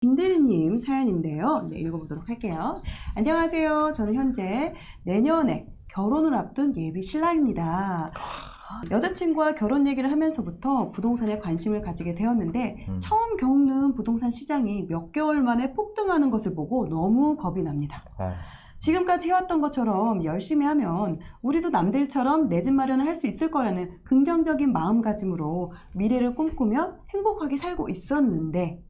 김대리님 사연인데요. 네, 읽어보도록 할게요. 안녕하세요. 저는 현재 내년에 결혼을 앞둔 예비 신랑입니다. 여자친구와 결혼 얘기를 하면서부터 부동산에 관심을 가지게 되었는데 처음 겪는 부동산 시장이 몇 개월 만에 폭등하는 것을 보고 너무 겁이 납니다. 지금까지 해왔던 것처럼 열심히 하면 우리도 남들처럼 내 집 마련을 할 수 있을 거라는 긍정적인 마음가짐으로 미래를 꿈꾸며 행복하게 살고 있었는데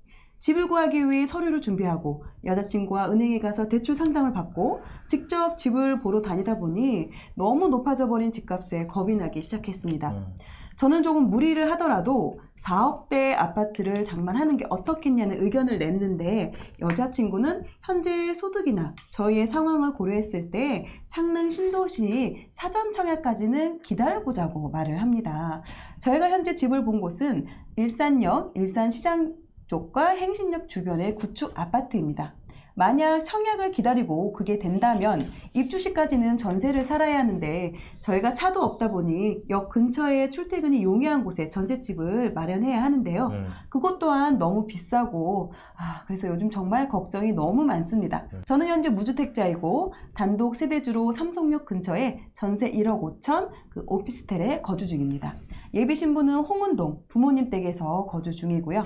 집을 구하기 위해 서류를 준비하고 여자친구와 은행에 가서 대출 상담을 받고 직접 집을 보러 다니다 보니 너무 높아져 버린 집값에 겁이 나기 시작했습니다. 저는 조금 무리를 하더라도 4억대 아파트를 장만하는 게 어떻겠냐는 의견을 냈는데 여자친구는 현재의 소득이나 저희의 상황을 고려했을 때 창릉 신도시 사전 청약까지는 기다려보자고 말을 합니다. 저희가 현재 집을 본 곳은 일산역, 일산시장 쪽과 행신역 주변의 구축 아파트입니다. 만약 청약을 기다리고 그게 된다면 입주 시까지는 전세를 살아야 하는데 저희가 차도 없다 보니 역 근처에 출퇴근이 용이한 곳에 전셋집을 마련해야 하는데요. 그것 또한 너무 비싸고 그래서 요즘 정말 걱정이 너무 많습니다. 저는 현재 무주택자이고 단독 세대주로 삼성역 근처에 전세 1억 5천 그 오피스텔에 거주 중입니다. 예비 신부는 홍은동 부모님 댁에서 거주 중이고요.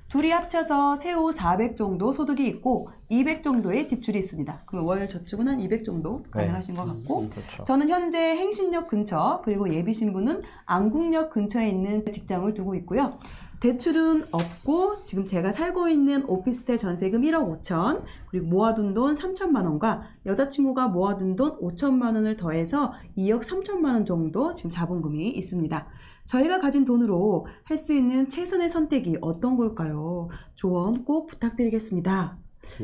둘이 합쳐서 세후 400 정도 소득이 있고 200 정도의 지출이 있습니다. 그럼 월 저축은 한 200 정도 가능하신 것 같고 그렇죠. 저는 현재 행신역 근처 그리고 예비 신부는 안국역 근처에 있는 직장을 두고 있고요. 대출은 없고 지금 제가 살고 있는 오피스텔 전세금 1억 5천 그리고 모아둔 돈 3천만 원과 여자친구가 모아둔 돈 5천만 원을 더해서 2억 3천만 원 정도 지금 자본금이 있습니다. 저희가 가진 돈으로 할 수 있는 최선의 선택이 어떤 걸까요? 조언 꼭 부탁드리겠습니다.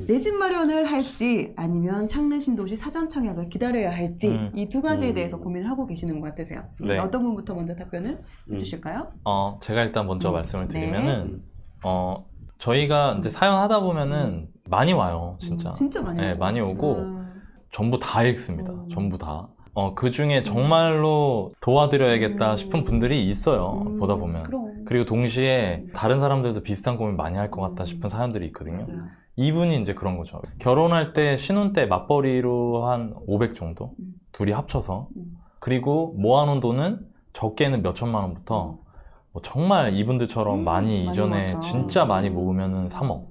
내 집 마련을 할지 아니면 창릉 신도시 사전 청약을 기다려야 할지 이 두 가지에 대해서 고민을 하고 계시는 것 같으세요. 네. 어떤 분부터 먼저 답변을 해주실까요? 제가 일단 먼저 말씀을 드리면은 저희가 이제 사연 하다 보면은 많이 와요, 진짜. 진짜 많이 네, 와요. 많이 오고 전부 다 읽습니다. 전부 다. 그 중에 정말로 도와드려야겠다 싶은 분들이 있어요. 보다 보면. 그리고 동시에 다른 사람들도 비슷한 고민 많이 할 것 같다 싶은 사연들이 있거든요. 맞아요. 이분이 이제 그런 거죠. 결혼할 때 신혼 때 맞벌이로 한 500 정도? 둘이 합쳐서. 그리고 모아놓은 돈은 적게는 몇 천만 원부터 뭐 정말 이분들처럼 많이 이전에 많다. 진짜 많이 모으면은 3억.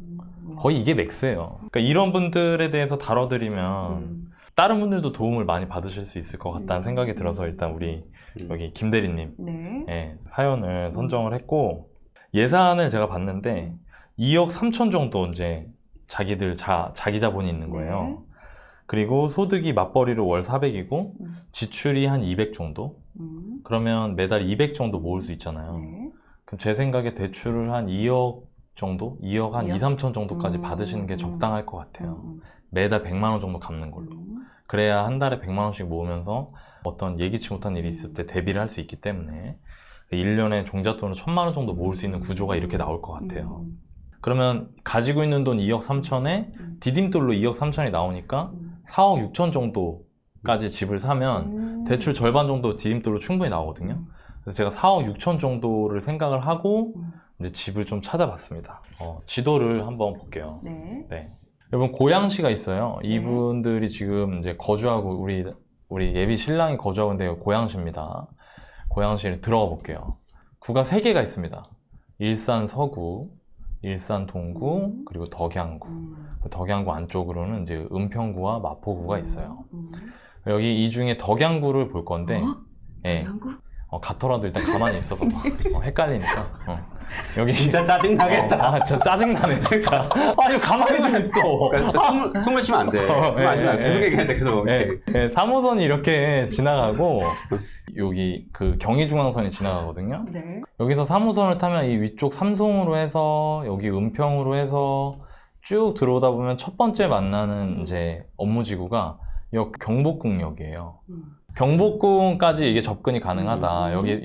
거의 이게 맥스예요. 그러니까 이런 분들에 대해서 다뤄드리면 다른 분들도 도움을 많이 받으실 수 있을 것 같다는 생각이 들어서 일단 우리 여기 김대리님 네. 사연을 선정을 했고 예산을 제가 봤는데 2억 3천 정도 이제 자기 자본이 있는 거예요. 네. 그리고 소득이 맞벌이로 월 400이고 지출이 한 200 정도? 그러면 매달 200 정도 모을 수 있잖아요. 네. 그럼 제 생각에 대출을 한 2억 정도? 2억 한 2, 3천 정도까지 받으시는 게 적당할 것 같아요. 매달 100만 원 정도 갚는 걸로. 그래야 한 달에 100만 원씩 모으면서 어떤 예기치 못한 일이 있을 때 대비를 할 수 있기 때문에 1년에 종잣돈을 1000만 원 정도 모을 수 있는 구조가 이렇게 나올 것 같아요. 그러면 가지고 있는 돈 2억 3천에 디딤돌로 2억 3천이 나오니까 4억 6천 정도까지 집을 사면 대출 절반 정도 디딤돌로 충분히 나오거든요. 그래서 제가 4억 6천 정도를 생각을 하고 이제 집을 좀 찾아봤습니다. 지도를 한번 볼게요. 네. 여러분 고양시가 있어요. 이분들이 지금 이제 거주하고 우리 예비 신랑이 거주하고 있는데 고양시입니다. 고양시를 들어가 볼게요. 구가 3개가 있습니다. 일산 서구, 일산 동구, 그리고 덕양구. 덕양구 안쪽으로는 이제 은평구와 마포구가 있어요. 여기 이 중에 덕양구를 볼 건데, 덕양구? 같더라도 일단 가만히 있어봐. 헷갈리니까. 여기 진짜 짜증나겠다. 진짜 짜증나네 진짜. 아니 가만히 좀 있어. 그러니까 숨을 쉬면 안 돼. 숨 안 쉬면 안 돼. 계속 얘기하는데 계속. 3호선이 이렇게 지나가고 여기 그 경의중앙선이 지나가거든요. 네. 여기서 3호선을 타면 이 위쪽 삼송으로 해서 여기 은평으로 해서 쭉 들어오다 보면 첫 번째 만나는 이제 업무지구가 여 경복궁역이에요. 경복궁까지 이게 접근이 가능하다. 여기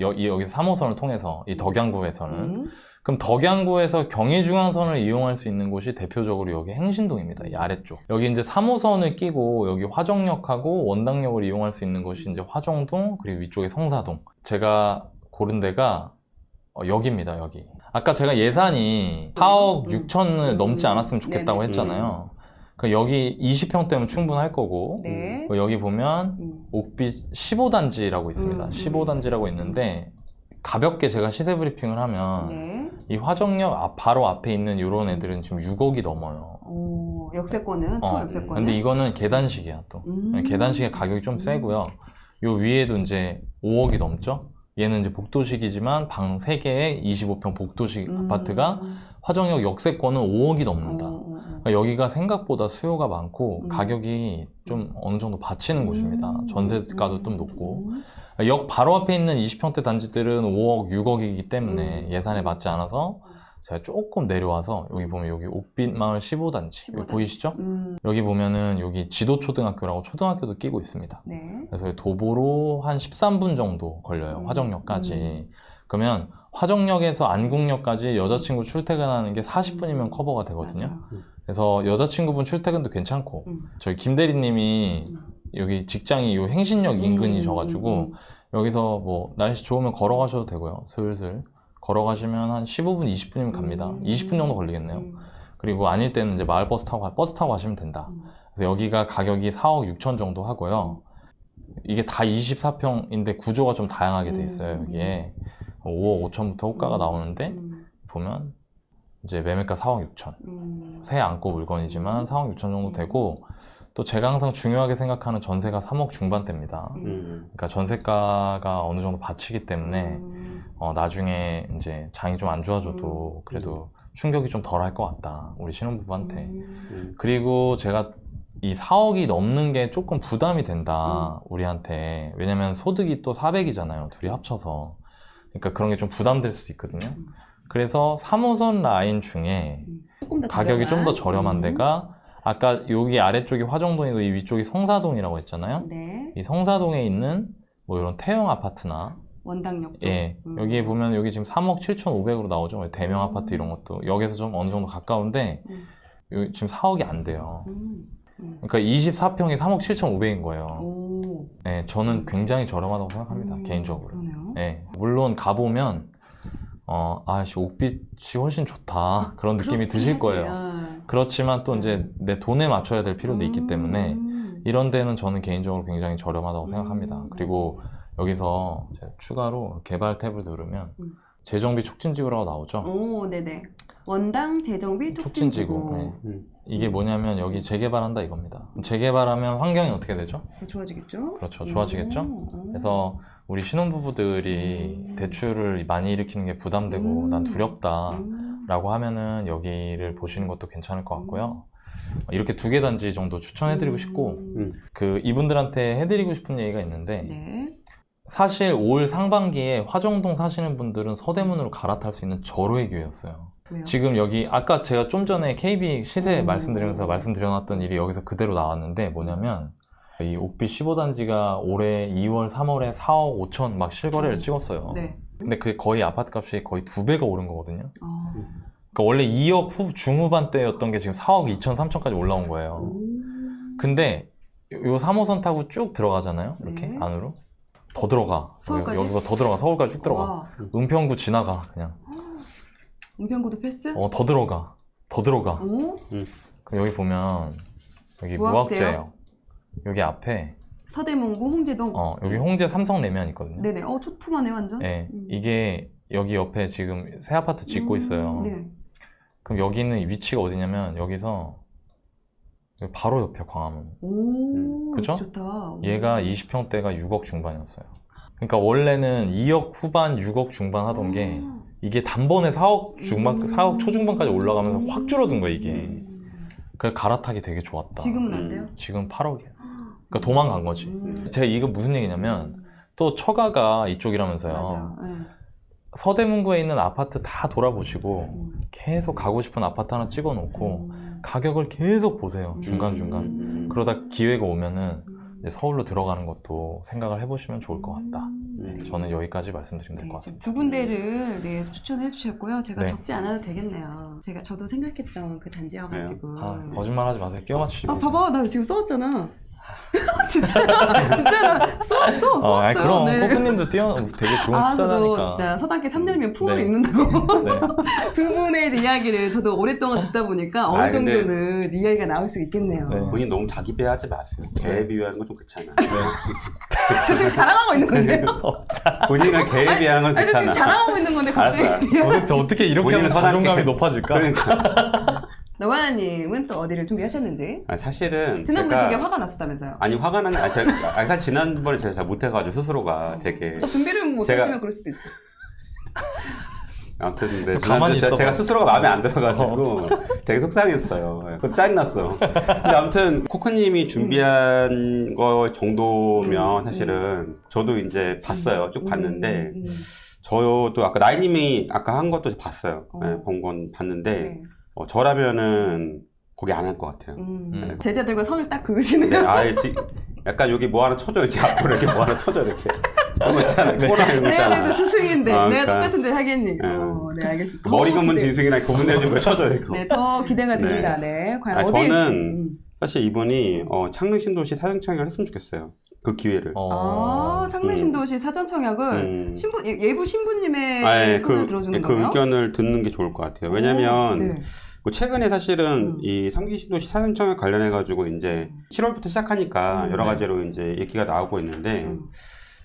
3호선을 통해서 이 덕양구에서는. 그럼 덕양구에서 경의중앙선을 이용할 수 있는 곳이 대표적으로 여기 행신동입니다. 이 아래쪽. 여기 이제 3호선을 끼고 여기 화정역하고 원당역을 이용할 수 있는 곳이 이제 화정동 그리고 위쪽에 성사동. 제가 고른 데가 여기입니다. 여기. 아까 제가 예산이 4억 6천을 넘지 않았으면 좋겠다고 네네. 했잖아요. 그 여기 20평대면 충분할 거고 네. 여기 보면 옥빛 15단지라고 있습니다. 15단지라고 있는데 가볍게 제가 시세 브리핑을 하면 네. 이 화정역 바로 앞에 있는 이런 애들은 지금 6억이 넘어요. 오, 역세권은 초역세권은. 근데 이거는 계단식이야 또. 계단식의 가격이 좀 세고요. 요 위에도 이제 5억이 넘죠. 얘는 이제 복도식이지만 방 3개에 25평 복도식 아파트가 화정역 역세권은 5억이 넘는다. 그러니까 여기가 생각보다 수요가 많고 가격이 좀 어느 정도 받치는 곳입니다. 전세가도 좀 높고. 역 바로 앞에 있는 20평대 단지들은 5억, 6억이기 때문에 예산에 맞지 않아서 제가 조금 내려와서 여기 보면 여기 옥빛마을 15단지 여기 보이시죠? 여기 보면은 여기 지도초등학교라고 초등학교도 끼고 있습니다. 네. 그래서 도보로 한 13분 정도 걸려요. 화정역까지. 그러면 화정역에서 안국역까지 여자친구 출퇴근하는 게 40분이면 커버가 되거든요. 맞아요. 그래서 여자친구분 출퇴근도 괜찮고 저희 김 대리님이 여기 직장이 요 행신역 인근이셔가지고 여기서 뭐 날씨 좋으면 걸어가셔도 되고요. 슬슬 걸어가시면 한 15분, 20분이면 갑니다. 20분 정도 걸리겠네요. 그리고 아닐 때는 이제 마을 버스 타고 가시면 된다. 그래서 여기가 가격이 4억 6천 정도 하고요. 이게 다 24평인데 구조가 좀 다양하게 돼 있어요. 여기에 5억 5천부터 호가가 나오는데 보면 이제 매매가 4억 6천. 새 안고 물건이지만 4억 6천 정도 되고 또 제가 항상 중요하게 생각하는 전세가 3억 중반대입니다. 그러니까 전세가가 어느 정도 받치기 때문에 나중에 이제 장이 좀 안 좋아져도 그래도 충격이 좀 덜 할 것 같다. 우리 신혼부부한테. 그리고 제가 이 4억이 넘는 게 조금 부담이 된다. 우리한테. 왜냐면 소득이 또 400이잖아요. 둘이 합쳐서. 그러니까 그런 게 좀 부담될 수도 있거든요. 그래서 3호선 라인 중에 조금 더 가격이 좀 더 저렴한. 저렴한 데가 아까 여기 아래쪽이 화정동이고 이 위쪽이 성사동이라고 했잖아요. 네. 이 성사동에 있는 뭐 이런 태형 아파트나 원당역도. 예, 여기 보면 여기 지금 3억 7,500으로 나오죠. 대명 아파트 이런 것도 여기서 좀 어느 정도 가까운데 여기 지금 4억이 안 돼요. 그러니까 24평이 3억 7,500인 거예요. 오. 예, 저는 굉장히 저렴하다고 생각합니다. 개인적으로. 그러네요. 예, 물론 가보면 아씨 옥빛이 훨씬 좋다 그런 느낌이 드실 거예요. 그렇지만 또 이제 내 돈에 맞춰야 될 필요도 있기 때문에 이런 데는 저는 개인적으로 굉장히 저렴하다고 생각합니다. 그리고 여기서 제가 추가로 개발 탭을 누르면 재정비 촉진지구라고 나오죠. 오, 네네. 원당 재정비 촉진지구. 네. 이게 뭐냐면 여기 재개발한다 이겁니다. 재개발하면 환경이 어떻게 되죠? 좋아지겠죠? 그렇죠. 좋아지겠죠? 그래서 우리 신혼부부들이 대출을 많이 일으키는 게 부담되고 난 두렵다 라고 하면은 여기를 보시는 것도 괜찮을 것 같고요. 이렇게 2개 단지 정도 추천해드리고 싶고 이분들한테 해드리고 싶은 얘기가 있는데 네. 사실 올 상반기에 화정동 사시는 분들은 서대문으로 갈아탈 수 있는 절호의 기회였어요. 왜요? 지금 여기 아까 제가 좀 전에 KB 시세 말씀드리면서 말씀드려놨던 일이 여기서 그대로 나왔는데 뭐냐면 이 옥빛 15단지가 올해 2월, 3월에 4억 5천 막 실거래를 찍었어요. 네. 근데 그게 거의 아파트 값이 거의 2배가 오른 거거든요. 그러니까 원래 2억 중후반대였던 게 지금 4억 2천, 3천까지 올라온 거예요. 근데 요 3호선 타고 쭉 들어가잖아요. 이렇게 네. 안으로. 더 들어가. 서울까지? 여기가 더 들어가. 서울까지 쭉 들어가. 와. 은평구 지나가 그냥. 은평구도 패스? 더 들어가. 더 들어가. 오? 그럼 여기 보면 여기 무학재요? 무학재예요. 여기 앞에 서대문구 홍제동. 여기 홍제 삼성레면 있거든요. 네네. 초품하네 완전. 네, 이게 여기 옆에 지금 새 아파트 짓고 있어요. 네. 그럼 여기는 위치가 어디냐면 여기서 여기 바로 옆에 광화문. 오, 그죠? 좋다. 얘가 20평대가 6억 중반이었어요. 그러니까 원래는 2억 후반, 6억 중반 하던 게 이게 단번에 4억 중반, 4억 초중반까지 올라가면서 확 줄어든 거야 이게. 그래서 갈아타기 되게 좋았다. 지금은 안 돼요? 지금 8억이에요. 그러니까 도망간 거지. 제가 이거 무슨 얘기냐면 또 처가가 이쪽이라면서요. 맞아요. 네. 서대문구에 있는 아파트 다 돌아보시고 계속 가고 싶은 아파트 하나 찍어놓고 가격을 계속 보세요. 중간중간. 그러다 기회가 오면은 이제 서울로 들어가는 것도 생각을 해보시면 좋을 것 같다. 네, 저는 여기까지 말씀드리면 될 것 지금 같습니다. 두 군데를 추천해 주셨고요. 제가 네. 적지 않아도 되겠네요. 저도 생각했던 그 단지여가지고. 거짓말 하지 마세요. 끼워 맞추시고. 봐봐. 나 지금 써왔잖아. 진짜 나 쏘았어요. 아니, 그럼 네. 코크님도 되게 좋은 저도 투자자니까. 진짜 서당계 3년이면 풍어를 네. 입는다고. 네. 두 분의 이제 이야기를 저도 오랫동안 듣다 보니까 어느 근데- 정도는 이야기가 나올 수 있겠네요. 네. 본인 너무 자기 비하하지 마세요. 개에 비유하는 건 좀 그렇잖아. 저 지금 자랑하고 있는 건데요. 본인은 개에 비하는 건 아니, 저 지금 그렇잖아. 자랑하고 있는 건데 갑자기. 알았어. 어떻게 이렇게 본인은 하면 자존감이 서당계- 높아질까? 그러니까. 너바나님은 또 어디를 준비하셨는지? 아니, 사실은 지난번에 제가 되게 화가 났었다면서요? 아니 화가 나는 사실 지난번에 제가 잘 못해가지고 스스로가 되게 준비를 못하시면 그럴 수도 있죠. 아무튼 근데 가만히 지난주 제가 있어봐. 스스로가 마음에 안 들어가지고 되게 속상했어요. 그것도 짜증났어. 근데 아무튼 코코님이 준비한 거 정도면 사실은 저도 이제 봤어요. 쭉 봤는데 저도 아까 나이님이 아까 한 것도 봤어요. 네, 본 건 봤는데 네. 저라면은 거기 안 할 것 같아요. 제자들과 선을 딱 네, 그으시네요. 아예 약간 여기 뭐 하나 쳐줘 이렇게 앞으로 이렇게 뭐 하나 쳐줘 이렇게. 그런 거 있잖아. 코너 이런 거 내가 있잖아. 그래도 스승인데 아, 내가 그러니까. 똑같은 데를 하겠니? 네. 네, 알겠습니다. 머리 더 검은 기대- 진승이랑 구분해주고 쳐줘 이렇게. 네, 더 기대가 됩니다. 네, 과연 아니, 어디일지. 저는 사실 이분이 창릉신도시 사전청약을 했으면 좋겠어요. 그 기회를. 창릉신도시 사전청약을 예부 신부님의 아예 손을 들어주는 그 거예요? 의견을 듣는 게 좋을 것 같아요. 왜냐면 네. 최근에 사실은 이 삼기신도시 사전청약 관련해 가지고 이제 7월부터 시작하니까 여러 가지로 이제 얘기가 나오고 있는데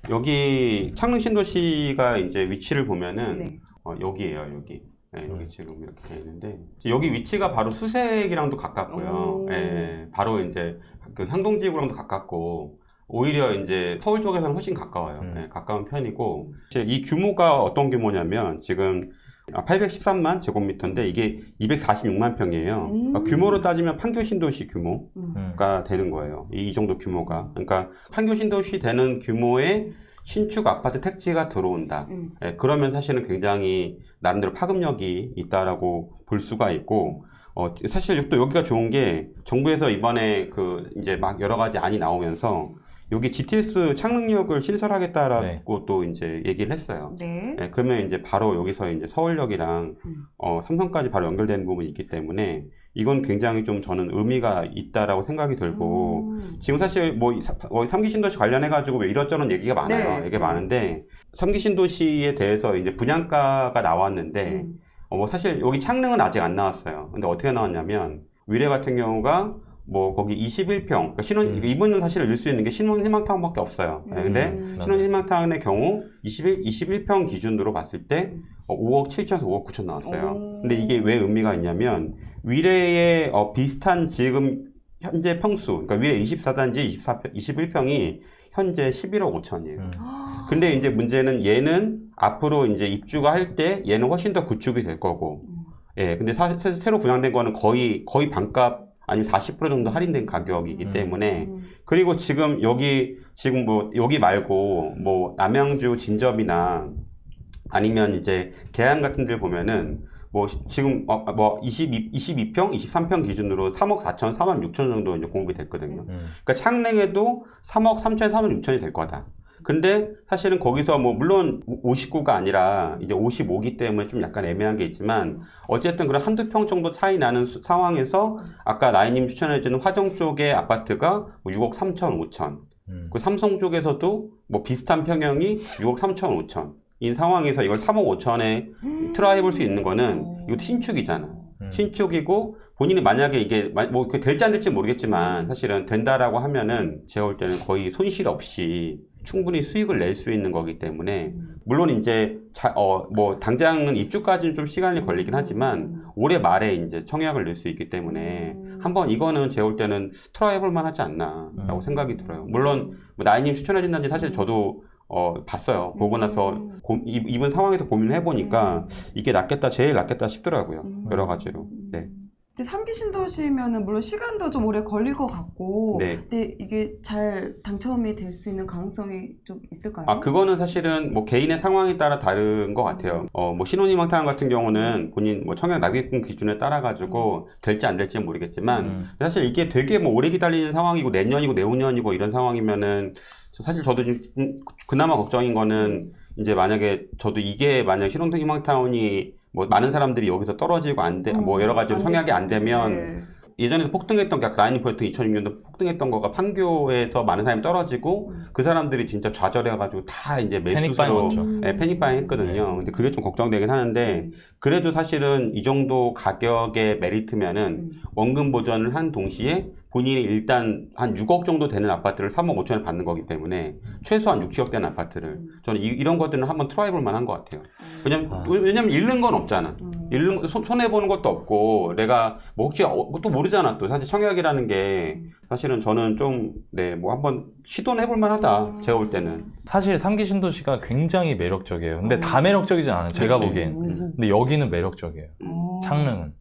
여기 창릉신도시가 이제 위치를 보면은 네. 여기예요, 여기. 네, 여기 지금 이렇게 돼 있는데 여기 위치가 바로 수색이랑도 가깝고요. 예, 바로 이제 그 향동지구랑도 가깝고 오히려 이제 서울 쪽에서는 훨씬 가까워요. 예, 가까운 편이고 이 규모가 어떤 규모냐면 지금 813만 제곱미터인데 이게 246만 평이에요. 그러니까 규모로 따지면 판교신도시 규모가 되는 거예요. 이 정도 규모가. 그러니까 판교신도시 되는 규모의 신축 아파트 택지가 들어온다. 예, 그러면 사실은 굉장히 나름대로 파급력이 있다라고 볼 수가 있고, 사실 또 여기가 좋은 게 정부에서 이번에 그 이제 막 여러 가지 안이 나오면서 여기 GTS 창릉역을 신설하겠다라고 또 이제 얘기를 했어요. 네. 예, 그러면 이제 바로 여기서 이제 서울역이랑 삼성까지 바로 연결되는 부분이 있기 때문에 이건 굉장히 좀 저는 의미가 있다라고 생각이 들고 지금 사실 뭐 3기 신도시 관련해 가지고 이런저런 얘기가 많아요. 네. 얘기가 많은데 3기 신도시에 대해서 이제 분양가가 나왔는데 뭐 사실 여기 창릉은 아직 안 나왔어요. 근데 어떻게 나왔냐면 위례 같은 경우가 뭐 거기 21평 그러니까 이분은 사실 넣을 수 있는 게 신혼희망타운밖에 없어요. 네, 근데 신혼희망타운의 경우 21평 기준으로 봤을 때 5억 7천에서 5억 9천 나왔어요. 근데 이게 왜 의미가 있냐면 위례의 비슷한 지금 현재 평수 그러니까 위례 24단지 21평이 현재 11억 5천이에요. 근데 이제 문제는 얘는 앞으로 이제 입주가 할 때 얘는 훨씬 더 구축이 될 거고 예, 근데 새로 분양된 거는 거의 반값 아니면 40% 정도 할인된 가격이기 때문에 그리고 지금 뭐 여기 말고 뭐 남양주 진접이나 아니면 이제 계양 같은 데 보면은 뭐 지금 뭐 22평, 23평 기준으로 3억 4천, 4만 6천 정도 이제 공급이 됐거든요. 그러니까 창릉에도 3억 3천, 4만 6천이 될 거다. 근데 사실은 거기서 뭐 물론 59가 아니라 이제 55기 때문에 좀 약간 애매한 게 있지만 어쨌든 그런 한두 평 정도 차이 나는 상황에서 아까 나이님 추천해주는 화정 쪽의 아파트가 뭐 6억 3천, 5천 그 삼성 쪽에서도 뭐 비슷한 평형이 6억 3천, 5천 인 상황에서 이걸 3억 5천에 트라이 해볼 수 있는 거는 이것도 신축이잖아. 신축이고 본인이 만약에 이게 뭐 될지 안 될지 모르겠지만 사실은 된다라고 하면은 제가 볼 때는 거의 손실 없이 충분히 수익을 낼 수 있는 거기 때문에 물론 이제 뭐 당장은 입주까지는 좀 시간이 걸리긴 하지만 올해 말에 이제 청약을 낼 수 있기 때문에 한번 이거는 제가 볼 때는 트라이 해볼 만하지 않나라고 생각이 들어요. 물론 뭐 나이님 추천해준다는지 사실 저도 봤어요. 보고 나서 이번 상황에서 고민을 해보니까 이게 제일 낫겠다 싶더라고요. 여러 가지로. 네. 근데 3기 신도시면은 물론 시간도 좀 오래 걸릴 것 같고, 네. 근데 이게 잘 당첨이 될 수 있는 가능성이 좀 있을까요? 그거는 사실은 뭐 개인의 상황에 따라 다른 것 같아요. 뭐 신혼희망타운 같은 경우는 본인 뭐 청약 납입금 기준에 따라 가지고 될지 안 될지는 모르겠지만 사실 이게 되게 뭐 오래 기다리는 상황이고 내년이고 내후년이고 이런 상황이면은 사실 저도 좀 그나마 걱정인 거는 이제 만약에 저도 이게 만약 신혼희망타운이 뭐 많은 사람들이 여기서 떨어지고 뭐 여러 가지로 청약이 안 되면 예전에도 폭등했던 게 라인이 보였던 2006년도 폭등했던 거가 판교에서 많은 사람이 떨어지고 그 사람들이 진짜 좌절해가지고 다 이제 매수로 패닉바잉 했거든요. 근데 그게 좀 걱정되긴 하는데 그래도 사실은 이 정도 가격의 메리트면은 원금 보전을 한 동시에 본인이 일단 한 6억 정도 되는 아파트를 3억 5천에 받는 거기 때문에 최소한 6, 7억 되는 아파트를 저는 이런 것들은 한번 트라이 볼 만한 것 같아요. 왜냐면 잃는 건 없잖아. 손해보는 것도 없고 내가 뭐 혹시 또 모르잖아. 또 사실 청약이라는 게 사실은 저는 좀 뭐 한번 시도는 해볼 만하다. 제가 볼 때는. 사실 3기 신도시가 굉장히 매력적이에요. 근데 다 매력적이진 않아요. 제가 그치. 보기엔. 근데 여기는 매력적이에요. 창릉은.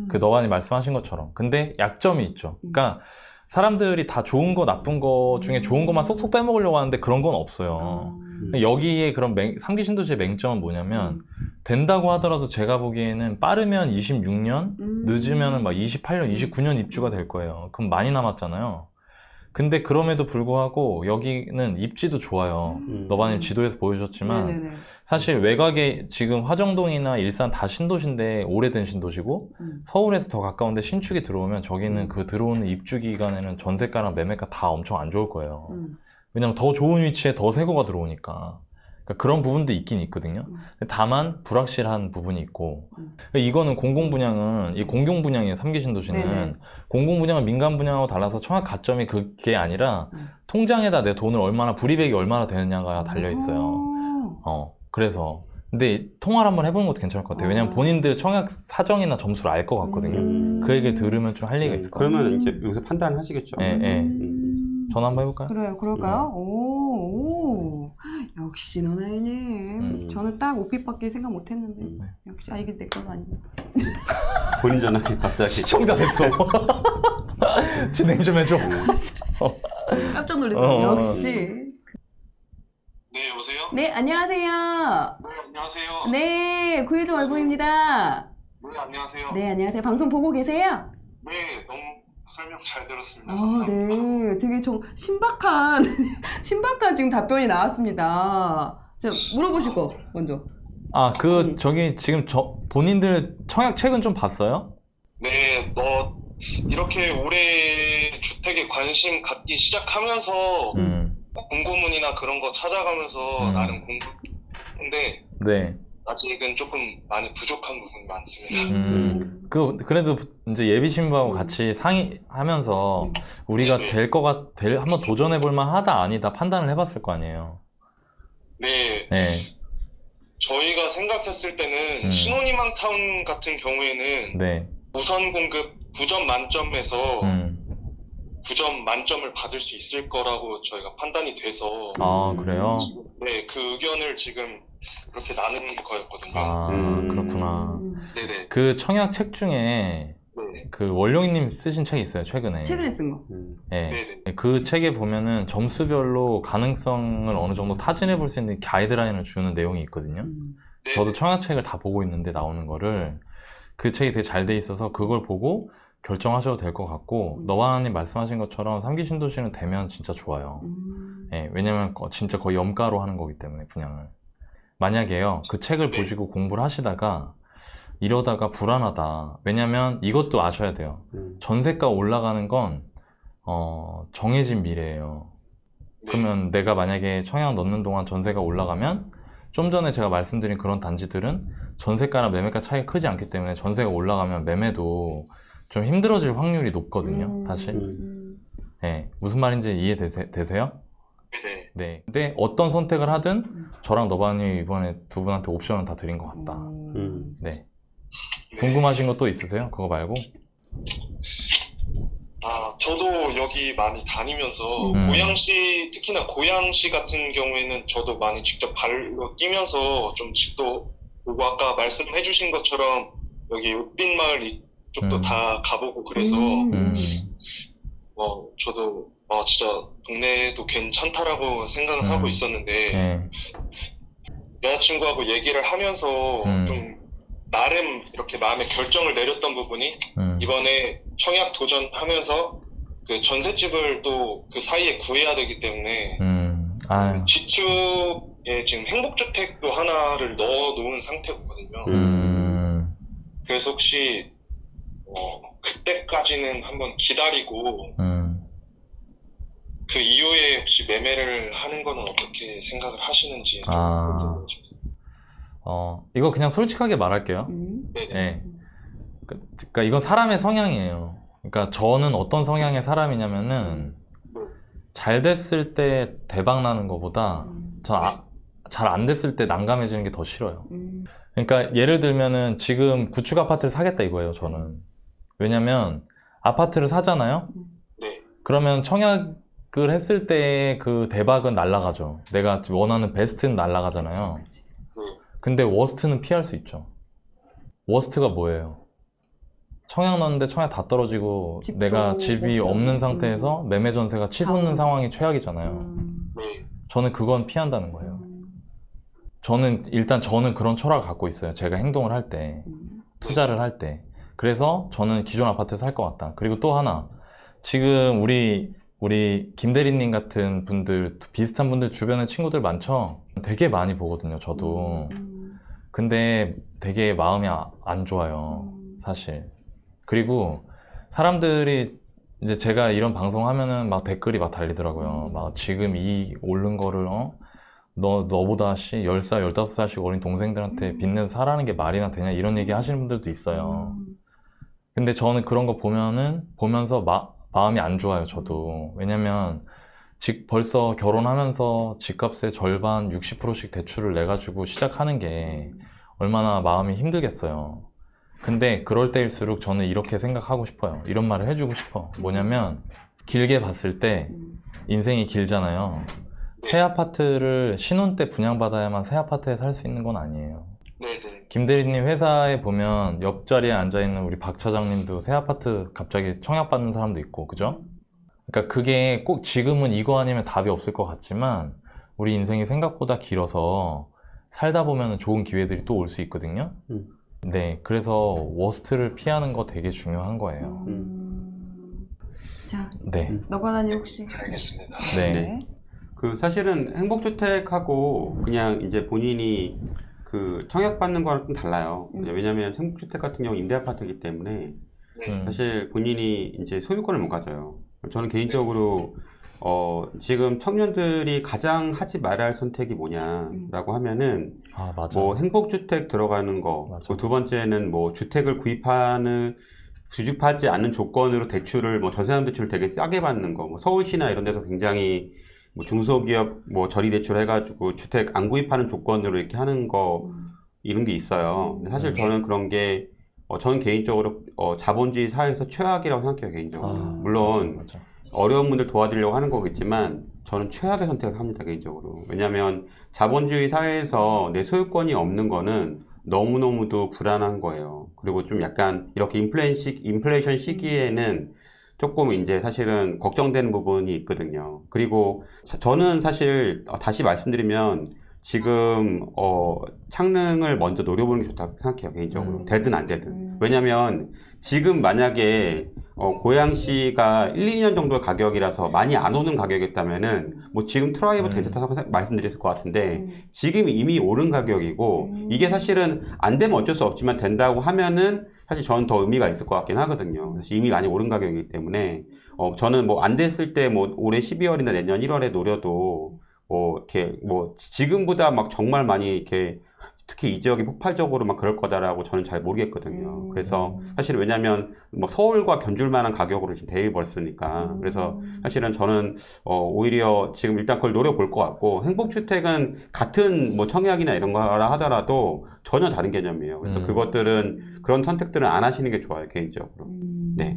그 너반이 말씀하신 것처럼. 근데 약점이 있죠. 그러니까 사람들이 다 좋은 거 나쁜 거 중에 좋은 것만 쏙쏙 빼먹으려고 하는데 그런 건 없어요. 여기에 그런 3기 신도시의 맹점은 뭐냐면 된다고 하더라도 제가 보기에는 빠르면 26년, 늦으면 막 28년, 29년 입주가 될 거예요. 그럼 많이 남았잖아요. 근데 그럼에도 불구하고 여기는 입지도 좋아요. 너바님 지도에서 보여주셨지만 네네네. 사실 외곽에 지금 화정동이나 일산 다 신도시인데 오래된 신도시고 서울에서 더 가까운데 신축이 들어오면 저기는 그 들어오는 입주 기간에는 전세가랑 매매가 다 엄청 안 좋을 거예요. 왜냐면 더 좋은 위치에 더 새거가 들어오니까. 그러니까 그런 부분도 있긴 있거든요. 다만 불확실한 부분이 있고 그러니까 이거는 공공분양은 이 공공분양이에요. 3기 신도시는 네네. 공공분양은 민간분양하고 달라서 청약 가점이 그게 아니라 통장에다 내 돈을 얼마나 불이백이 얼마나 되느냐가 달려 있어요. 그래서 근데 통화를 한번 해보는 것도 괜찮을 것 같아요. 왜냐면 본인들 청약 사정이나 점수를 알 것 같거든요. 그 얘기를 들으면 좀 할 얘기가 있을 것 같아요. 그러면 이제 여기서 판단을 하시겠죠. 전화 한번 해볼까요? 그럴까요? 오, 역시 너나이님. 저는 딱 오빛밖에 생각 못했는데 역시 이게 내 건 아니네. 본인 전화기 갑자기 시청자 됐어. 진행 좀 해줘. 깜짝 놀랐어요. 역시. 네, 여보세요? 네, 안녕하세요. 네, 안녕하세요. 네, 구혜정 얼굴입니다. 네, 안녕하세요. 네, 안녕하세요. 방송 보고 계세요? 네, 너무 설명 잘 들었습니다. 아, 감사합니다. 네. 되게 좀 신박한, 신박한 지금 답변이 나왔습니다. 자, 물어보실 거, 먼저. 저기 지금 본인들 청약 책은 좀 봤어요? 네, 이렇게 올해 주택에 관심 갖기 시작하면서 공고문이나 그런 거 찾아가면서 나름 공부했는데 네. 아직은 조금 많이 부족한 부분이 많습니다. 그래도 이제 예비신부하고 같이 상의하면서 우리가 네. 한번 도전해볼 만하다 아니다 판단을 해봤을 거 아니에요. 네, 네. 저희가 생각했을 때는 신혼희망타운 같은 경우에는 네. 우선 공급 9점 만점에서 9점 만점을 받을 수 있을 거라고 저희가 판단이 돼서 그래요? 네, 그 의견을 지금 그렇게 나누는 거였거든요. 그렇구나. 네네. 그 청약 책 중에 네. 그 원룡이님 쓰신 책이 있어요, 최근에. 최근에 쓴 거. 네. 네네. 그 책에 보면은 점수별로 가능성을 어느 정도 타진해 볼 수 있는 가이드라인을 주는 내용이 있거든요. 네네. 저도 청약책을 다 보고 있는데 나오는 거를 그 책이 되게 잘 돼 있어서 그걸 보고 결정하셔도 될 것 같고 너바나님 말씀하신 것처럼 3기 신도시는 되면 진짜 좋아요. 네, 왜냐면 진짜 거의 염가로 하는 거기 때문에 분양을. 만약에요 그 책을 네. 보시고 공부를 하시다가 이러다가 불안하다. 왜냐면 이것도 아셔야 돼요. 전세가 올라가는 건 정해진 미래예요. 네. 그러면 내가 만약에 청약 넣는 동안 전세가 올라가면 좀 전에 제가 말씀드린 그런 단지들은 전세가랑 매매가 차이가 크지 않기 때문에 전세가 올라가면 매매도 좀 힘들어질 확률이 높거든요, 사실. 네, 무슨 말인지 이해되세요? 네네. 네. 근데 어떤 선택을 하든 저랑 너바님 이번에 두 분한테 옵션을 다 드린 것 같다. 네. 궁금하신 거 또 있으세요? 그거 말고? 저도 여기 많이 다니면서 고양시, 특히나 고양시 같은 경우에는 저도 많이 직접 발로 뛰면서 좀 집도 보고 아까 말씀해 주신 것처럼 여기 읍빈마을 이쪽도 다 가보고 그래서 저도 진짜 동네도 괜찮다라고 생각을 하고 있었는데 네. 여자친구하고 얘기를 하면서 좀 나름 이렇게 마음의 결정을 내렸던 부분이 이번에 청약 도전하면서 그 전셋집을 또 그 사이에 구해야 되기 때문에 지축에 지금 행복주택도 하나를 넣어 놓은 상태거든요. 그래서 혹시 그때까지는 한번 기다리고 그 이후에 혹시 매매를 하는 거는 어떻게 생각을 하시는지 좀 물어보고 싶습니다. 이거 그냥 솔직하게 말할게요. 네네. 네. 그러니까 이건 사람의 성향이에요. 그러니까 저는 어떤 성향의 사람이냐면은 잘 됐을 때 대박 나는 것보다 잘 안 됐을 때 난감해지는 게 더 싫어요. 그러니까 예를 들면은 지금 구축 아파트를 사겠다 이거예요, 저는. 왜냐면 아파트를 사잖아요. 네. 그러면 청약을 했을 때 그 대박은 날아가죠. 내가 원하는 베스트는 날아가잖아요. 근데 워스트는 피할 수 있죠. 워스트가 뭐예요? 청약 넣었는데 청약 다 떨어지고 내가 집이 없는 상태에서 매매 전세가 치솟는 상황이 최악이잖아요. 네. 저는 그건 피한다는 거예요. 저는 그런 철학을 갖고 있어요. 제가 행동을 할 때, 투자를 할 때. 그래서 저는 기존 아파트에서 살 것 같다. 그리고 또 하나, 지금 우리 김 대리님 같은 분들, 비슷한 분들 주변에 친구들 많죠? 되게 많이 보거든요, 저도. 근데 되게 마음이 안 좋아요, 사실. 그리고 사람들이 이제 제가 이런 방송 하면은 막 댓글이 막 달리더라고요. 막 지금 이 오른 거를 너보다 10살, 15살씩 어린 동생들한테 빚내서 사라는 게 말이나 되냐 이런 얘기 하시는 분들도 있어요. 근데 저는 그런 거 보면서 마음이 안 좋아요, 저도. 왜냐면 벌써 결혼하면서 집값의 절반 60%씩 대출을 내가지고 시작하는 게 얼마나 마음이 힘들겠어요. 근데 그럴 때일수록 저는 이렇게 생각하고 싶어요. 이런 말을 해주고 싶어. 뭐냐면 길게 봤을 때 인생이 길잖아요. 새 아파트를 신혼 때 분양받아야만 새 아파트에 살 수 있는 건 아니에요. 네네. 김 대리님 회사에 보면 옆자리에 앉아있는 우리 박 차장님도 새 아파트 갑자기 청약받는 사람도 있고, 그죠? 그러니까 그게 꼭 지금은 이거 아니면 답이 없을 것 같지만 우리 인생이 생각보다 길어서 살다 보면 좋은 기회들이 또 올 수 있거든요. 네, 그래서 워스트를 피하는 거 되게 중요한 거예요. 자, 네. 너바나님 혹시? 알겠습니다. 네. 그 사실은 행복주택하고 그냥 이제 본인이 그 청약받는 거랑 좀 달라요. 왜냐면 행복주택 같은 경우 임대아파트이기 때문에 사실 본인이 이제 소유권을 못 가져요. 저는 개인적으로 지금 청년들이 가장 하지 말아야 할 선택이 뭐냐라고 하면은 맞아. 뭐 행복주택 들어가는 거, 맞아. 두 번째는 뭐 주택을 구입하지 않는 조건으로 대출을 뭐 전세남 대출을 되게 싸게 받는 거, 뭐 서울시나 이런 데서 굉장히 뭐 중소기업 뭐 저리 대출 해가지고 주택 안 구입하는 조건으로 이렇게 하는 거 이런 게 있어요. 근데 사실 저는 그런 게 저는 개인적으로 자본주의 사회에서 최악이라고 생각해요, 개인적으로. 물론 맞아. 어려운 분들 도와드리려고 하는 거겠지만 저는 최악의 선택을 합니다, 개인적으로. 왜냐하면 자본주의 사회에서 내 소유권이 없는 거는 너무너무도 불안한 거예요. 그리고 좀 약간 이렇게 인플레이션 시기에는 조금 이제 사실은 걱정되는 부분이 있거든요. 그리고 저는 사실 다시 말씀드리면 지금 창능을 먼저 노려보는 게 좋다고 생각해요, 개인적으로. 되든 안 되든. 왜냐면 지금 만약에 고양시가 1, 2년 정도의 가격이라서 많이 안 오는 가격이었다면은 뭐 지금 트라이브 괜찮다고 말씀드렸을 것 같은데 지금 이미 오른 가격이고 이게 사실은 안 되면 어쩔 수 없지만 된다고 하면은 사실 저는 더 의미가 있을 것 같긴 하거든요. 사실 이미 많이 오른 가격이기 때문에 저는 뭐 안 됐을 때 뭐 올해 12월이나 내년 1월에 노려도 뭐 이렇게 뭐 지금보다 막 정말 많이 이렇게 특히 이 지역이 폭발적으로 막 그럴 거다라고 저는 잘 모르겠거든요. 그래서 사실 왜냐면 뭐 서울과 견줄 만한 가격으로 지금 대입벌쓰니까 그래서 사실은 저는 오히려 지금 일단 그걸 노려볼 것 같고 행복주택은 같은 뭐 청약이나 이런 거라 하더라도 전혀 다른 개념이에요. 그래서 그런 선택들은 안 하시는 게 좋아요, 개인적으로. 네.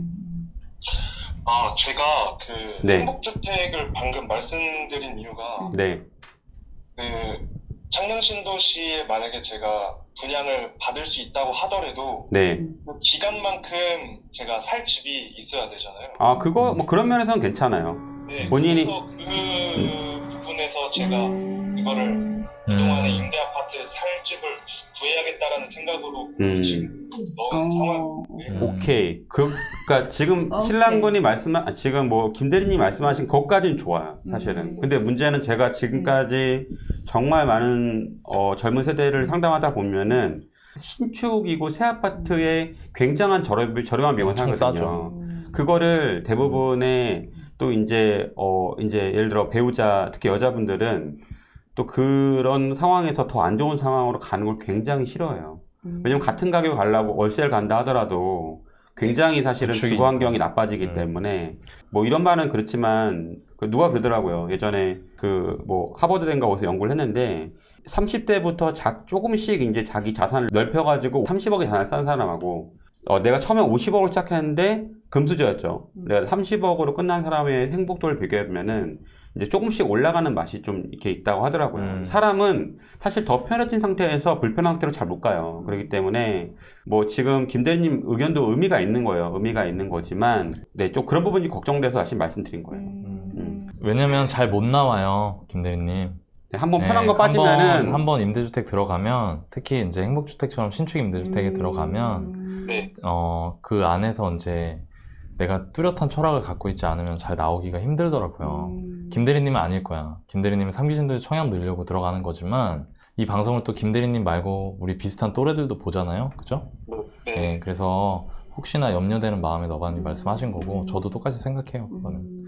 제가 네. 행복주택을 방금 말씀드린 이유가 네. 창녕신도시에 만약에 제가 분양을 받을 수 있다고 하더라도 네. 그 기간만큼 제가 살 집이 있어야 되잖아요. 그거 뭐 그런 면에서는 괜찮아요. 네, 본인이 그래서 그 부분에서 제가 이거를 그동안에 임대 아파트에 살 집을 구해야겠다라는 생각으로 지금 넣은 상황인데. 오케이. 그러니까 지금 신랑분이 지금 뭐 김대리님 말씀하신 것까지는 좋아요, 사실은. 근데 문제는 제가 지금까지 정말 많은 젊은 세대를 상담하다 보면은 신축이고 새 아파트에 굉장한 저렴한 비용을 엄청 하거든요. 그거를 대부분의 또 이제 예를 들어 배우자, 특히 여자분들은 또 그런 상황에서 더 안 좋은 상황으로 가는 걸 굉장히 싫어해요. 왜냐면 같은 가격을 가려고 월세를 간다 하더라도 굉장히 사실은 구축이 주거 환경이 나빠지기 때문에 뭐 이런 말은 그렇지만 누가 그러더라고요. 예전에 뭐 하버드대인가 어디서 연구를 했는데 30대부터 조금씩 이제 자기 자산을 넓혀가지고 30억의 자산을 쌓은 사람하고 내가 처음에 50억으로 시작했는데 금수저였죠. 내가 30억으로 끝난 사람의 행복도를 비교해보면은 이제 조금씩 올라가는 맛이 좀 이렇게 있다고 하더라고요. 사람은 사실 더 편해진 상태에서 불편한 상태로 잘 못 가요. 그렇기 때문에 뭐 지금 김 대리님 의견도 의미가 있는 거예요. 의미가 있는 거지만 네, 좀 그런 부분이 걱정돼서 다시 말씀드린 거예요. 왜냐면 잘 못 나와요, 김 대리님. 네, 한번 편한 거 빠지면은 한번 임대주택 들어가면, 특히 이제 행복주택처럼 신축 임대주택에 들어가면 네. 그 안에서 이제 내가 뚜렷한 철학을 갖고 있지 않으면 잘 나오기가 힘들더라고요. 김 대리님은 아닐 거야. 김 대리님은 3기 신도시 청약 늘려고 들어가는 거지만, 이 방송을 또 김 대리님 말고 우리 비슷한 또래들도 보잖아요, 그죠? 네. 네, 그래서 혹시나 염려되는 마음에 너바님 말씀하신 거고, 저도 똑같이 생각해요, 그거는.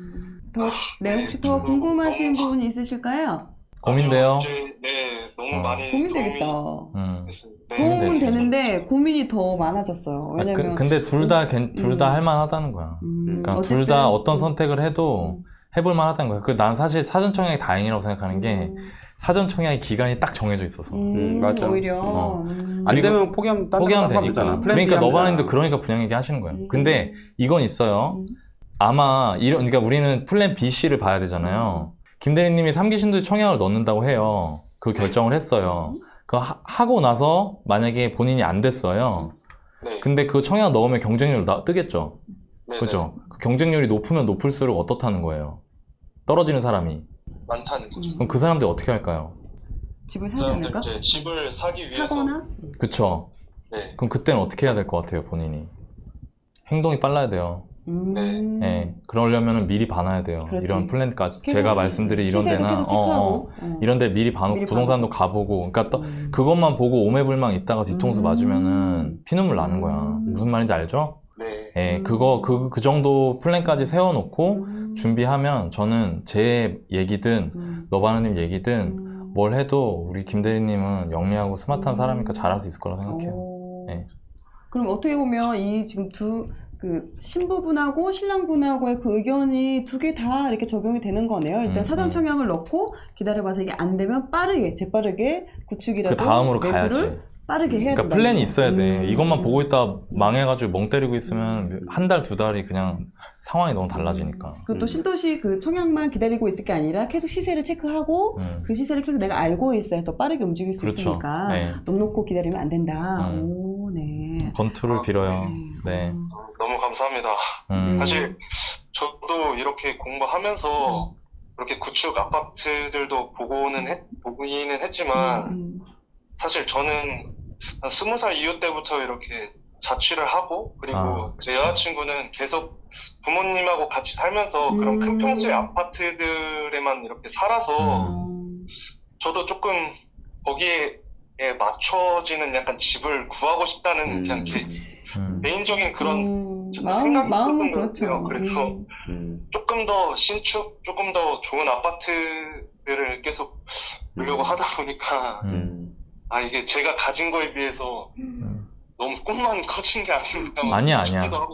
혹시 더 궁금하신 부분이 있으실까요? 고민돼요. 네, 너무 많이 고민되겠다. 네. 도움은 되지. 되는데 고민이 더 많아졌어요. 왜냐면 근데 둘 다 할만하다는 거야. 그러니까 둘 다 어떤 선택을 해도 해볼 만하다는 거야. 난 사실 사전 청약이 다행이라고 생각하는 게, 사전 청약의 기간이 딱 정해져 있어서. 맞아. 오히려 안 되면 포기하면 되니까. 그러니까 너바님도 그러니까 분양 얘기 하시는 거예요. 근데 이건 있어요. 아마 그러니까 우리는 플랜 B, C를 봐야 되잖아요. 김 대리님이 3기 신도시 청약을 넣는다고 해요. 그 결정을 했어요. 그거 하고 나서 만약에 본인이 안 됐어요. 네. 근데 그 청약 넣으면 경쟁률 뜨겠죠. 네, 그렇죠. 그 경쟁률이 높으면 높을수록 어떻다는 거예요. 떨어지는 사람이. 많다는 거죠. 그럼 그 사람들이 어떻게 할까요? 집을 사지 않을까? 이제 집을 사기 위해서 사거나? 그쵸. 네. 그럼 그때는 어떻게 해야 될 것 같아요, 본인이? 행동이 빨라야 돼요. 네. 그러려면 미리 봐놔야 돼요. 그렇지. 이런 플랜까지. 계속 제가 말씀드린 이런 시세도 데나, 계속 체크하고. 이런 데 미리 봐놓고 미리 부동산도 가보고. 그러니까 그것만 보고 오매불망 있다가 뒤통수 맞으면은 피눈물 나는 거야. 무슨 말인지 알죠? 네. 예, 그 정도 플랜까지 세워놓고 준비하면 저는 제 얘기든 너바나님 얘기든 뭘 해도 우리 김 대리님은 영리하고 스마트한 사람이니까 잘할 수 있을 거라 생각해요. 예. 그럼 어떻게 보면 이 지금 신부분하고 신랑분하고의 그 의견이 두 개 다 이렇게 적용이 되는 거네요. 일단 사전 청약을 넣고 기다려봐서 이게 안 되면 재빠르게 구축이라도 그 다음으로 매수를 가야지. 빠르게 해야 된다. 그러니까 플랜이 있어야 돼. 이것만 보고 있다 망해가지고 멍 때리고 있으면 한 달, 두 달이 그냥 상황이 너무 달라지니까. 그리고 또 신도시 그 청약만 기다리고 있을 게 아니라 계속 시세를 체크하고 그 시세를 계속 내가 알고 있어야 더 빠르게 움직일 수 그렇죠. 있으니까 네. 넉 놓고 기다리면 안 된다. 오, 네. 건투를 빌어요. 네. 너무 감사합니다. 사실 저도 이렇게 공부하면서 이렇게 구축 아파트들도 보기는 했지만 사실 저는 한 20살 이후 때부터 이렇게 자취를 하고 그리고 제 여자친구는 계속 부모님하고 같이 살면서 그런 큰 평수의 아파트들에만 이렇게 살아서 저도 조금 거기에 맞춰지는 약간 집을 구하고 싶다는 그냥 제 개인적인 그런 마음은 생각이 그렇죠. 그래서 조금 더 신축, 조금 더 좋은 아파트들을 계속 보려고 하다 보니까 이게 제가 가진 거에 비해서 너무 꿈만 커진 게 아닌가. 아니야.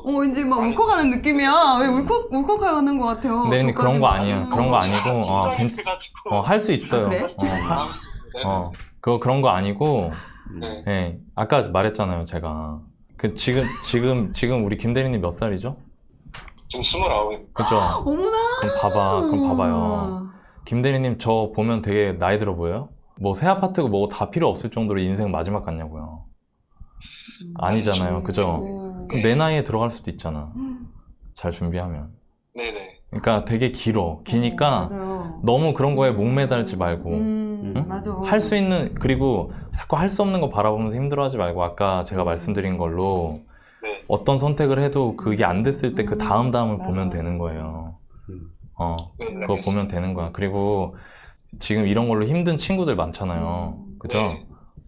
왠지 막 울컥하는 느낌이야. 왜 울컥하는 것 같아요. 근데 그런 거 아니에요. 그런 거 아니고, 할 수 있어요. 그래? 그런 거 아니고, 네. 네. 아까 말했잖아요, 제가. 지금 우리 김 대리님 몇 살이죠? 지금 29. 그죠? 어머나. 그럼 봐봐요. 김 대리님 저 보면 되게 나이 들어 보여요? 뭐 새 아파트고 뭐 다 필요 없을 정도로 인생 마지막 같냐고요. 아니잖아요. 그죠? 그럼 내 나이에 들어갈 수도 있잖아. 잘 준비하면. 네네. 그러니까 되게 기니까 너무 그런 거에 목매달지 말고 응? 맞아. 할 수 있는, 그리고 자꾸 할 수 없는 거 바라보면서 힘들어하지 말고 아까 제가 말씀드린 걸로 어떤 선택을 해도 그게 안 됐을 때 그 다음을 보면 되는 거예요. 그거 보면 되는 거야. 그리고 지금 이런 걸로 힘든 친구들 많잖아요. 그죠?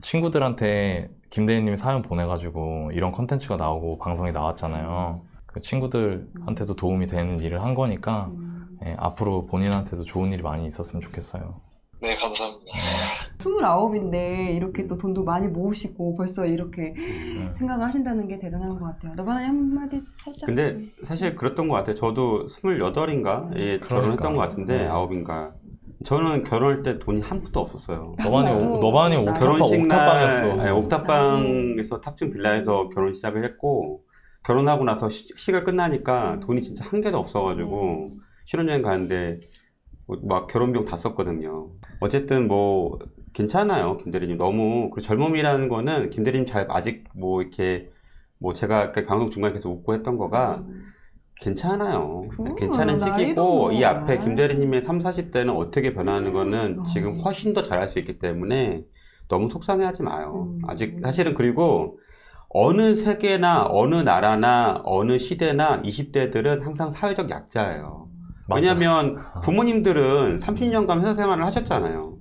친구들한테 김대리님이 사연 보내가지고 이런 컨텐츠가 나오고 방송이 나왔잖아요. 그 친구들한테도 도움이 되는 일을 한 거니까 예, 앞으로 본인한테도 좋은 일이 많이 있었으면 좋겠어요. 네, 감사합니다. 29인데 이렇게 또 돈도 많이 모으시고 벌써 이렇게 생각을 하신다는 게 대단한 것 같아요. 너바나님 한마디 살짝. 근데 사실 그랬던 것 같아요. 저도 28인가에 결혼했던 것 같은데, 네. 9인가. 저는 결혼할 때 돈이 한 푼도 없었어요. 너반이 결혼식 날 옥탑방이었어. 네, 옥탑방에서 탑층 빌라에서 결혼 시작을 했고, 결혼하고 나서 시가 끝나니까 돈이 진짜 한 개도 없어가지고 신혼여행 가는데 막 결혼비용 다 썼거든요. 어쨌든 뭐 괜찮아요, 김대리님. 너무 그 젊음이라는 거는 김대리님 잘 아직 뭐 이렇게 뭐 제가 아까 방송 중간에 계속 웃고 했던 거가 괜찮아요. 괜찮은 나이도 시기고 이 앞에 말. 김대리님의 30, 40대는 어떻게 변하는 거는 지금 훨씬 더 잘할 수 있기 때문에 너무 속상해하지 마요. 아직 사실은. 그리고 어느 세계나 어느 나라나 어느 시대나 20대들은 항상 사회적 약자예요. 맞아. 왜냐면 부모님들은 30년간 회사 생활을 하셨잖아요.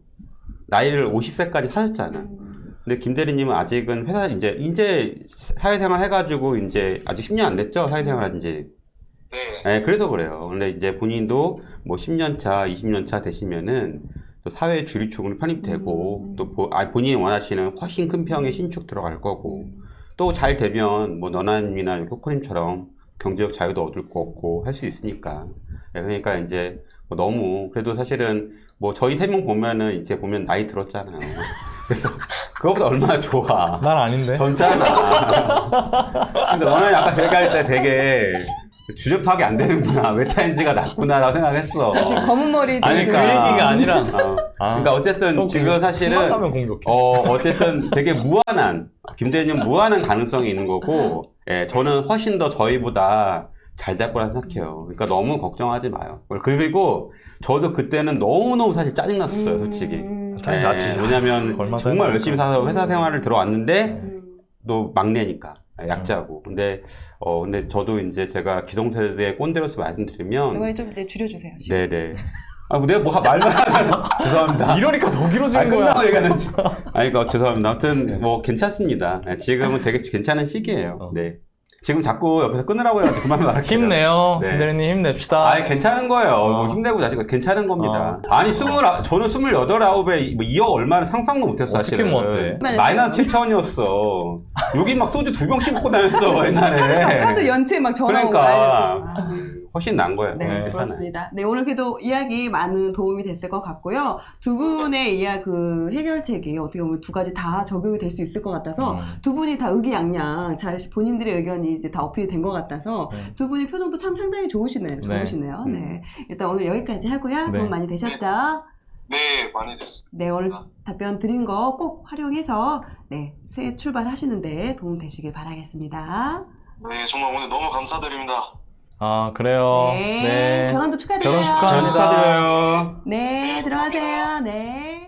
나이를 50세까지 사셨잖아요. 근데 김대리님은 아직은 회사 이제 사회생활 해가지고 이제 아직 10년 안 됐죠? 사회생활 한 지. 네. 네, 그래서 그래요. 근데 이제 본인도 뭐 10년 차, 20년 차 되시면은 또 사회 주류층으로 편입되고 또 본인이 원하시는 훨씬 큰 평의 신축 들어갈 거고 또 잘 되면 뭐 너나님이나 코코님처럼 경제적 자유도 얻을 거 없고 할 수 있으니까. 네, 그러니까 이제 뭐 너무 그래도 사실은 뭐 저희 3명 보면은 이제 보면 나이 들었잖아요. 그래서 그거보다 얼마나 좋아. 난 아닌데. 젊잖아. 근데 너는 아까 얘기할 때 되게 주제 파악이 안 되는구나. 메타인지가 낫구나라고 생각했어. 역시 검은 머리 아니 그 그러니까. 얘기가 아니라. 그러니까 어쨌든 지금 사실은 가면 공격해. 어쨌든 되게 무한한 김대리님 무한한 가능성이 있는 거고, 예, 저는 훨씬 더 저희보다 잘 될 거라 생각해요. 그러니까 너무 걱정하지 마요. 그리고 저도 그때는 너무너무 사실 짜증났어요, 솔직히. 짜증나지. 왜냐면 얼마나 정말 열심히 살아서 회사 생활을 들어왔는데 네. 또 막내니까 약자고. 근데 저도 이제 제가 기성세대의 꼰대로서 말씀드리면 너바나님 좀 이제 줄여주세요. 네네. 아, 내가 뭐가 말만 하면 죄송합니다. 이러니까 더 길어지는 거야. 끝나고 얘기하는지. 그러니까 죄송합니다. 아무튼 뭐 괜찮습니다. 네, 지금은 되게 괜찮은 시기예요. 네. 지금 자꾸 옆에서 끊으라고 해가지고 그만 말할게요. 힘내요. 네. 김대리님 힘냅시다. 아니 괜찮은 거예요. 뭐 힘내고 자식 괜찮은 겁니다. 아니 저는 28, 9에 뭐 2억 얼마는 상상도 못했어 어떻게 사실은. 모았대? 마이너스 7천원이었어. 여기 막 소주 2병씩 먹고 다녔어 옛날에. 카드 연체 막 전화 오고 그러니까 난리였어요. 훨씬 나은 거예요. 네, 괜찮아요. 그렇습니다. 네, 오늘 그래도 이야기 많은 도움이 됐을 것 같고요. 두 분의 그 해결책이 어떻게 보면 두 가지 다 적용이 될 수 있을 것 같아서 두 분이 다 의기양양 잘 본인들의 의견이 이제 다 어필이 된 것 같아서 두 분의 표정도 참 상당히 좋으시네요. 네. 일단 오늘 여기까지 하고요. 네. 도움 많이 되셨죠? 네, 많이 됐습니다. 네, 오늘 답변 드린 거 꼭 활용해서 네, 새 출발하시는데 도움 되시길 바라겠습니다. 네, 정말 오늘 너무 감사드립니다. 아 그래요. 네, 결혼도 축하드려요. 결혼 축하합니다. 축하드려요. 네, 들어가세요. 네.